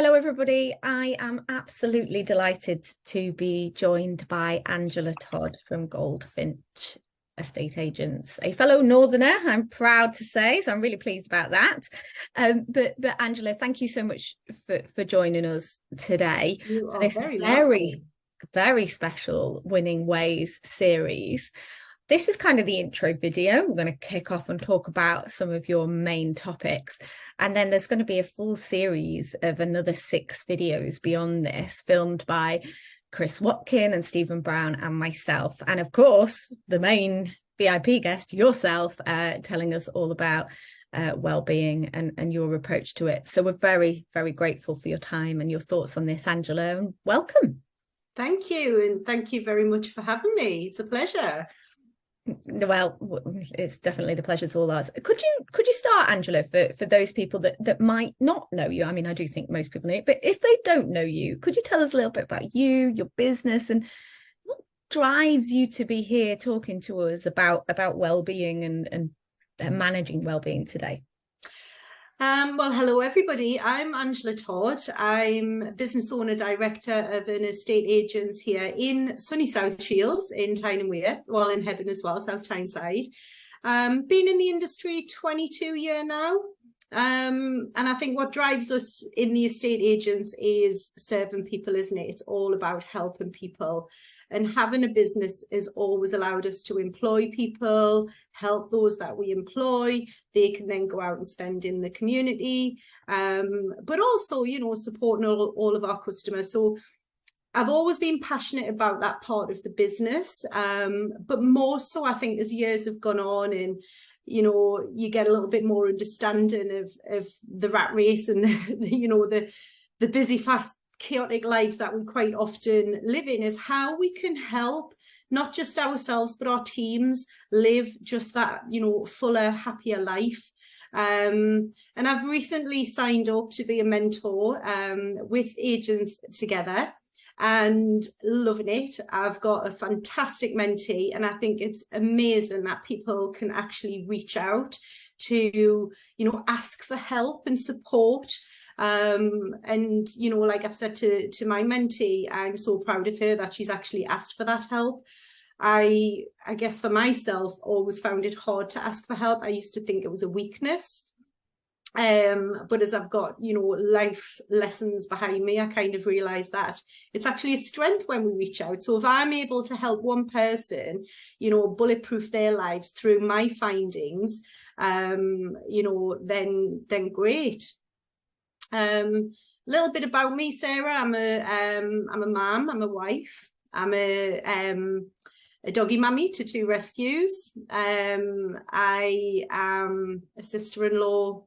Hello, everybody. I am absolutely delighted to be joined by Angela Todd from Goldfinch Estate Agents, a fellow Northerner, I'm proud to say, so I'm really pleased about that. But Angela, thank you so much for joining us today You for are this very very, welcome. very special Winning Ways series. This is kind of the intro video. We're going to kick off and talk about some of your main topics. And then there's going to be a full series of another 6 videos beyond this, filmed by Chris Watkin and Stephen Brown and myself. And of course, the main VIP guest, yourself, telling us all about well-being and your approach to it. So we're very, very grateful for your time and your thoughts on this, Angela, and welcome. Thank you, and thank you very much for having me. It's a pleasure. Well, it's definitely the pleasure's all ours. Could you start, Angela, for those people that might not know you? I mean, I do think most people know you, but if they don't know you, could you tell us a little bit about you, your business, and what drives you to be here talking to us about well-being and managing well-being today? Well, hello everybody. I'm Angela Todd. I'm business owner director of an estate agent here in sunny South Shields in Tyne and Wear, well in Hebburn as well, South Tyneside. Been in the industry 22 years now. And I think what drives us in the estate agents is serving people, isn't it? It's all about helping people. And having a business has always allowed us to employ people, help those that we employ. They can then go out and spend in the community, but also, supporting all of our customers. So I've always been passionate about that part of the business, but more so, I think, as years have gone on and you get a little bit more understanding of the rat race and the busy, fast, chaotic lives that we quite often live in, is how we can help not just ourselves but our teams live just that fuller, happier life. And I've recently signed up to be a mentor with Agents Together, and loving it. I've got a fantastic mentee, and I think it's amazing that people can actually reach out to ask for help and support. And like I've said to my mentee, I'm so proud of her that she's actually asked for that help. I guess for myself, always found it hard to ask for help. I used to think it was a weakness. But as I've got life lessons behind me, I kind of realized that it's actually a strength when we reach out. So if I'm able to help one person bulletproof their lives through my findings, then great. Little bit about me, Sarah. I'm a mum, I'm a wife, I'm a doggy mummy to 2 rescues. I am a sister-in-law,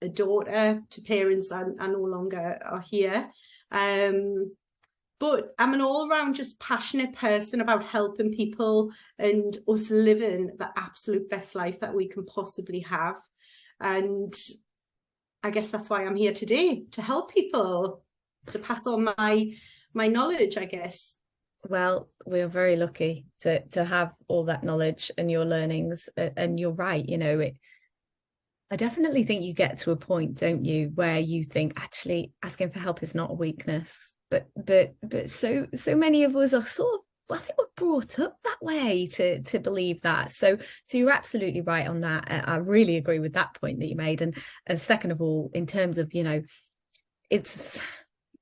a daughter to parents I no longer are here. But I'm an all-round just passionate person about helping people and us living the absolute best life that we can possibly have. And I guess that's why I'm here today, to help people, to pass on my knowledge, I guess. Well, we are very lucky to have all that knowledge and your learnings. And you're right, I definitely think you get to a point, don't you, where you think actually asking for help is not a weakness. But so many of us are sort of, I think we're brought up that way to believe that. So you're absolutely right on that. I really agree with that point that you made. And second of all, in terms of, it's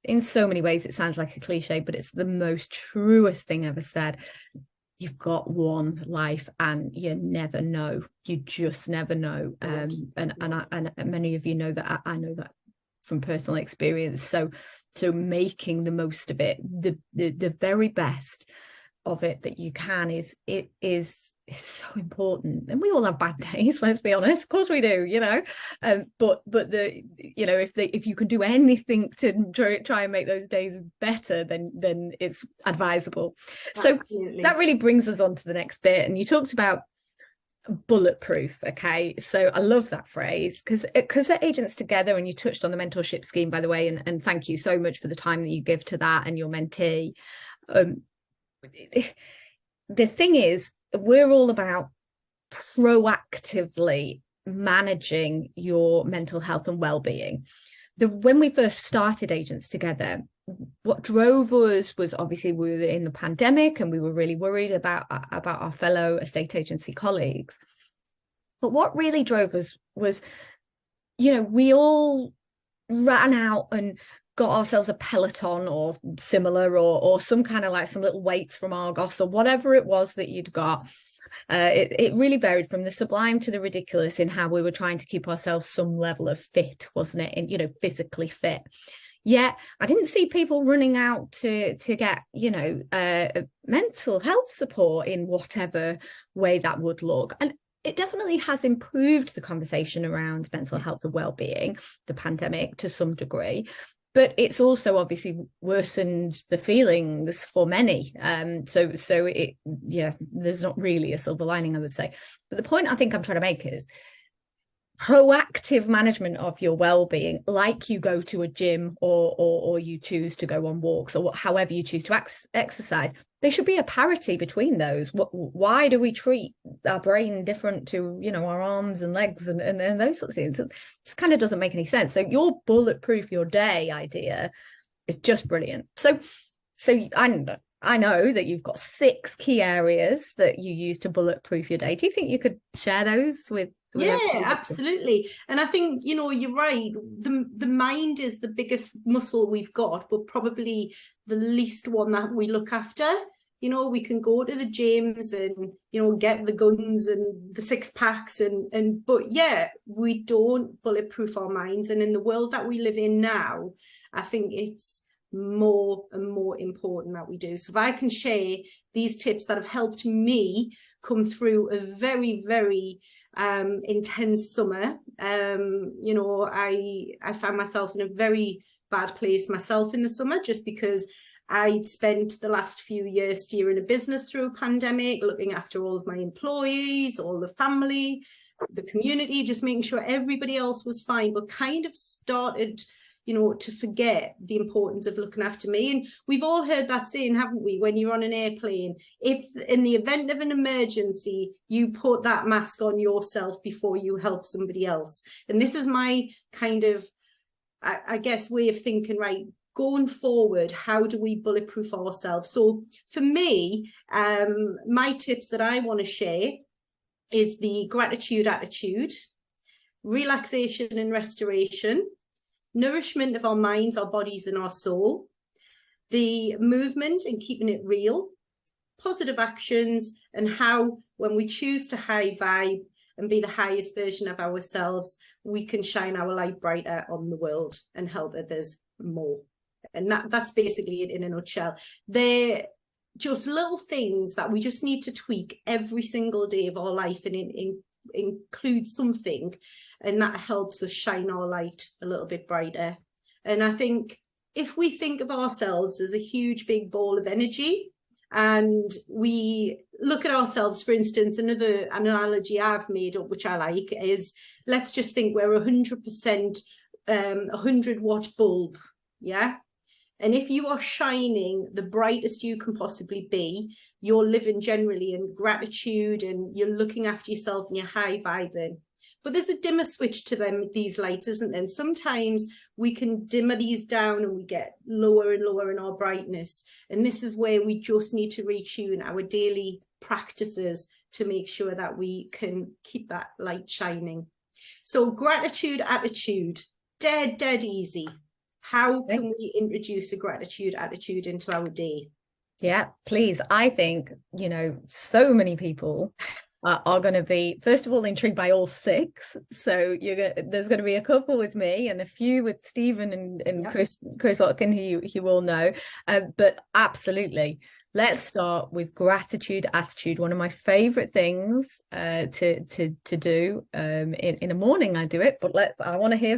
in so many ways, it sounds like a cliche, but it's the most truest thing ever said. You've got one life and you never know. You just never know. And many of you know that. I know that from personal experience. So making the most of it, the very best of it that you can is so important. And we all have bad days, let's be honest. Of course we do, but the if you can do anything to try and make those days better, then it's advisable. Absolutely. So that really brings us on to the next bit. And you talked about bulletproof. Okay, so I love that phrase because they're Agents Together, and you touched on the mentorship scheme, by the way, and thank you so much for the time that you give to that and your mentee. The thing is, we're all about proactively managing your mental health and well-being. when we first started Agents Together, what drove us was obviously we were in the pandemic and we were really worried about our fellow estate agency colleagues. But what really drove us was, we all ran out and got ourselves a Peloton or similar, or some kind of like some little weights from Argos or whatever it was that you'd got. It really varied from the sublime to the ridiculous in how we were trying to keep ourselves some level of fit, wasn't it? And, physically fit. Yeah, I didn't see people running out to get, mental health support in whatever way that would look. And it definitely has improved the conversation around mental health and well-being, the pandemic, to some degree. But it's also obviously worsened the feelings for many. So there's not really a silver lining, I would say. But the point I think I'm trying to make is proactive management of your well-being, like you go to a gym or you choose to go on walks or however you choose to exercise. There should be a parity between those. Why do we treat our brain different to, our arms and legs and those sorts of things? It just kind of doesn't make any sense. So your bulletproof your day idea is just brilliant. So I know that you've got 6 key areas that you use to bulletproof your day. Do you think you could share those with yeah, absolutely. And I think, you're right. The mind is the biggest muscle we've got, but probably the least one that we look after. We can go to the gyms and, get the guns and the 6-packs but yeah, we don't bulletproof our minds. And in the world that we live in now, I think it's more and more important that we do. So if I can share these tips that have helped me come through a very, very intense summer. I found myself in a very bad place myself in the summer, just because I'd spent the last few years steering a business through a pandemic, looking after all of my employees, all the family, the community, just making sure everybody else was fine, but kind of started to forget the importance of looking after me. And we've all heard that saying, haven't we? When you're on an airplane, if in the event of an emergency, you put that mask on yourself before you help somebody else. And this is my kind of, I guess, way of thinking, right? Going forward, how do we bulletproof ourselves? So for me, my tips that I want to share is the gratitude attitude, relaxation and restoration, nourishment of our minds, our bodies, and our soul, the movement and keeping it real, positive actions, and how when we choose to high vibe and be the highest version of ourselves, we can shine our light brighter on the world and help others more. And that's basically it in a nutshell. They're just little things that we just need to tweak every single day of our life and include something, and that helps us shine our light a little bit brighter. And I think if we think of ourselves as a huge big ball of energy, and we look at ourselves, for instance, another analogy I've made up, which I like, is let's just think we're 100% 100-watt bulb, yeah? And if you are shining the brightest you can possibly be, you're living generally in gratitude and you're looking after yourself and you're high vibing. But there's a dimmer switch to these lights, isn't there? And sometimes we can dimmer these down and we get lower and lower in our brightness. And this is where we just need to retune our daily practices to make sure that we can keep that light shining. So gratitude attitude, dead easy. How can we introduce a gratitude attitude into our day? Yeah, please. I think, so many people are going to be, first of all, intrigued by all 6. So there's going to be a couple with me and a few with Stephen and yep. Chris Watkin, who you all know. But absolutely, let's start with gratitude attitude. One of my favorite things to do in a morning. I do it, but I want to hear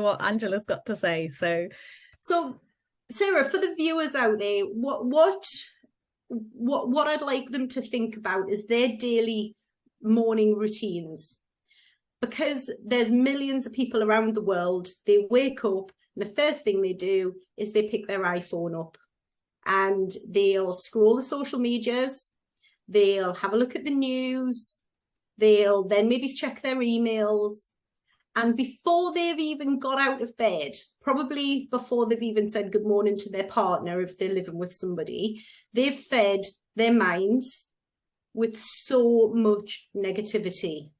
what Angela's got to say. So Sarah, for the viewers out there, what I'd like them to think about is their daily morning routines, because there's millions of people around the world. They wake up and the first thing they do is they pick their iPhone up and they'll scroll the social medias, they'll have a look at the news, they'll then maybe check their emails, And before they've even got out of bed, probably before they've even said good morning to their partner, if they're living with somebody, they've fed their minds with so much negativity.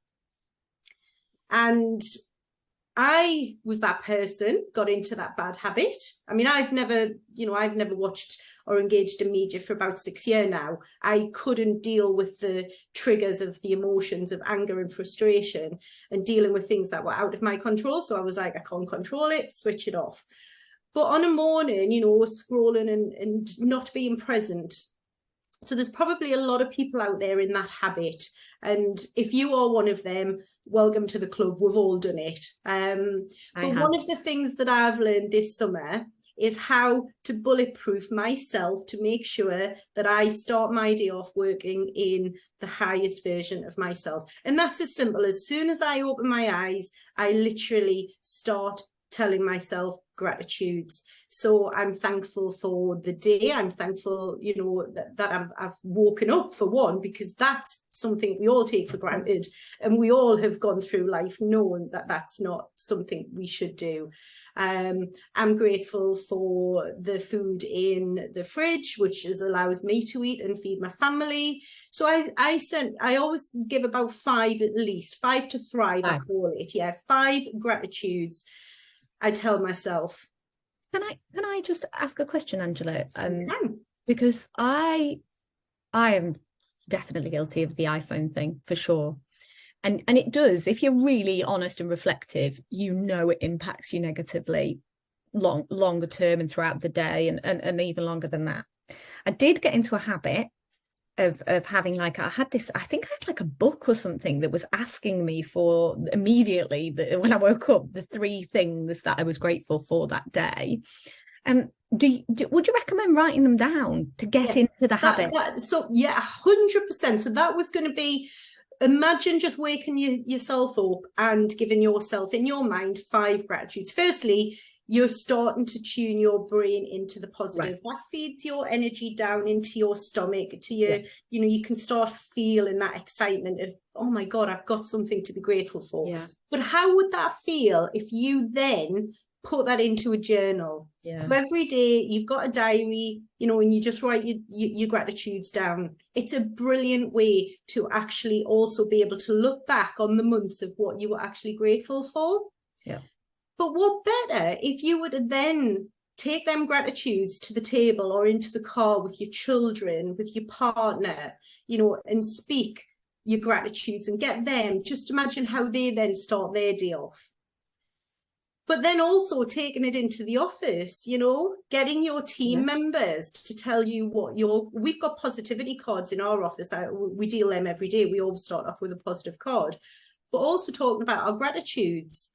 And I was that person, got into that bad habit. I mean, I've never watched or engaged in media for about 6 years now. I couldn't deal with the triggers of the emotions of anger and frustration and dealing with things that were out of my control. So I was like, I can't control it, switch it off. But on a morning, scrolling and not being present. So there's probably a lot of people out there in that habit. And if you are one of them, welcome to the club. We've all done it. But one of the things that I've learned this summer is how to bulletproof myself to make sure that I start my day off working in the highest version of myself. And that's as simple as soon as I open my eyes, I literally start telling myself gratitudes. So I'm thankful for the day. I'm thankful, that I've woken up, for one, because that's something we all take for granted. And we all have gone through life knowing that that's not something we should do. I'm grateful for the food in the fridge, which allows me to eat and feed my family. So I always give about 5 at least, 5 to thrive, I call it. Yeah, 5 gratitudes I tell myself. Can I just ask a question, Angela? Because I am definitely guilty of the iPhone thing, for sure. And it does, if you're really honest and reflective, it impacts you negatively longer term and throughout the day and even longer than that. I did get into a habit of having I think I had like a book or something that was asking me for immediately when I woke up, the 3 things that I was grateful for that day. Would you recommend writing them down to get into the habit? 100%. So that was going to be, imagine just waking yourself up and giving yourself in your mind 5 gratitudes. Firstly, you're starting to tune your brain into the positive. Right. That feeds your energy down into your stomach, to your, you can start feeling that excitement of, oh my God, I've got something to be grateful for. Yeah. But how would that feel if you then put that into a journal? Yeah. So every day you've got a diary, and you just write your gratitudes down. It's a brilliant way to actually also be able to look back on the months of what you were actually grateful for. Yeah. But what better if you would then take them gratitudes to the table or into the car with your children, with your partner, and speak your gratitudes and get them. Just imagine how they then start their day off. But then also taking it into the office, getting your team members to tell you we've got positivity cards in our office. We deal them every day. We all start off with a positive card, but also talking about our gratitudes.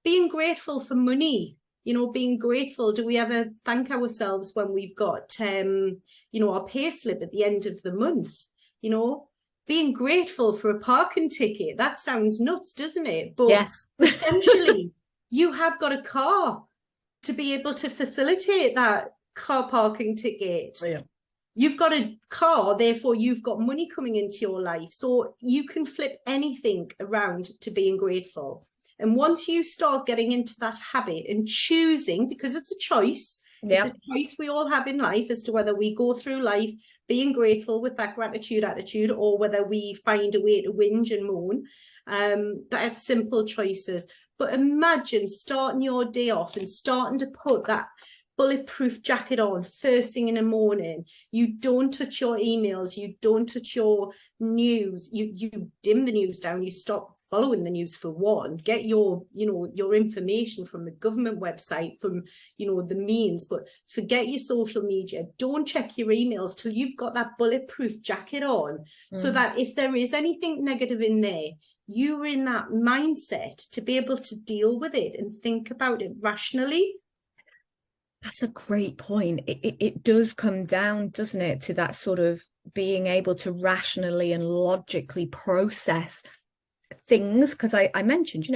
Being grateful for money, being grateful. Do we ever thank ourselves when we've got, our pay slip at the end of the month? Being grateful for a parking ticket. That sounds nuts, doesn't it? But yes. Essentially, you have got a car to be able to facilitate that car parking ticket. Oh, yeah. You've got a car, therefore you've got money coming into your life. So you can flip anything around to being grateful. And once you start getting into that habit and choosing, because it's a choice, it's a choice we all have in life as to whether we go through life being grateful with that gratitude attitude or whether we find a way to whinge and moan. That's simple choices. But imagine starting your day off and starting to put that bulletproof jacket on first thing in the morning. You don't touch your emails. You don't touch your news. You dim the news down. You stop following the news, for one. Get your information from the government website, from the means, but forget your social media. Don't check your emails till you've got that bulletproof jacket on, so that if there is anything negative in there, you're in that mindset to be able to deal with it and think about it rationally. That's a great point. It does come down, doesn't it, to that sort of being able to rationally and logically process things. Because I mentioned,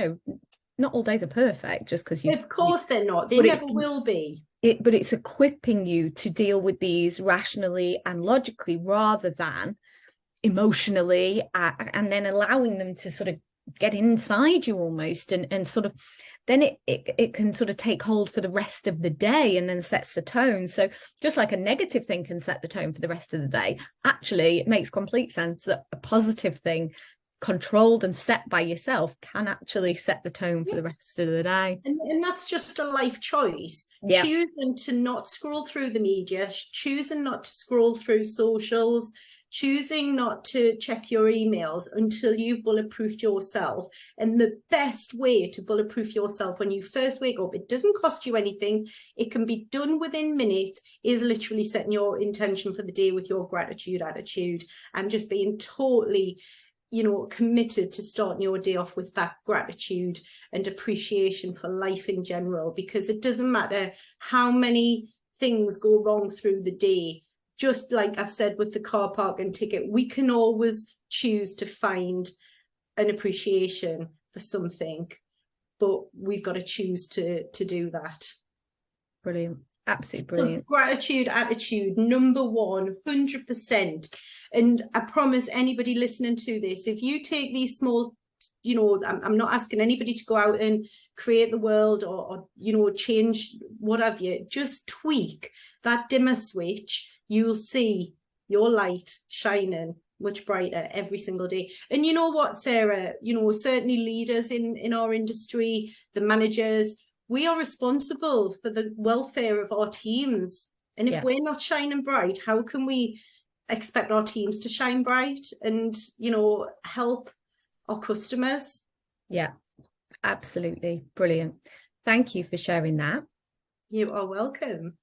not all days are perfect, just because you... Of course they're not. They never will be. But it's equipping you to deal with these rationally and logically rather than emotionally, and then allowing them to sort of get inside you almost, and sort of then it can sort of take hold for the rest of the day and then sets the tone. So just like a negative thing can set the tone for the rest of the day, actually it makes complete sense that a positive thing controlled and set by yourself can actually set the tone for the rest of the day. And that's just a life choice. Yeah. Choosing to not scroll through the media, choosing not to scroll through socials, choosing not to check your emails until you've bulletproofed yourself. And the best way to bulletproof yourself when you first wake up, it doesn't cost you anything, it can be done within minutes, is literally setting your intention for the day with your gratitude attitude and just being totally, you know, committed to starting your day off with that gratitude and appreciation for life in general, because it doesn't matter how many things go wrong through the day. Just like I've said with the car park and ticket, we can always choose to find an appreciation for something, but we've got to choose to do that. Brilliant. Absolutely brilliant. So gratitude attitude, number 100%. And I promise anybody listening to this, if you take these small, you know, I'm not asking anybody to go out and create the world or you know, change whatever you, just tweak that dimmer switch, you'll see your light shining much brighter every single day. And you know what, Sarah, you know, certainly leaders in our industry, the managers, we are responsible for the welfare of our teams. And if we're not shining bright, how can we expect our teams to shine bright and, you know, help our customers? Yeah, absolutely. Brilliant. Thank you for sharing that. You are welcome.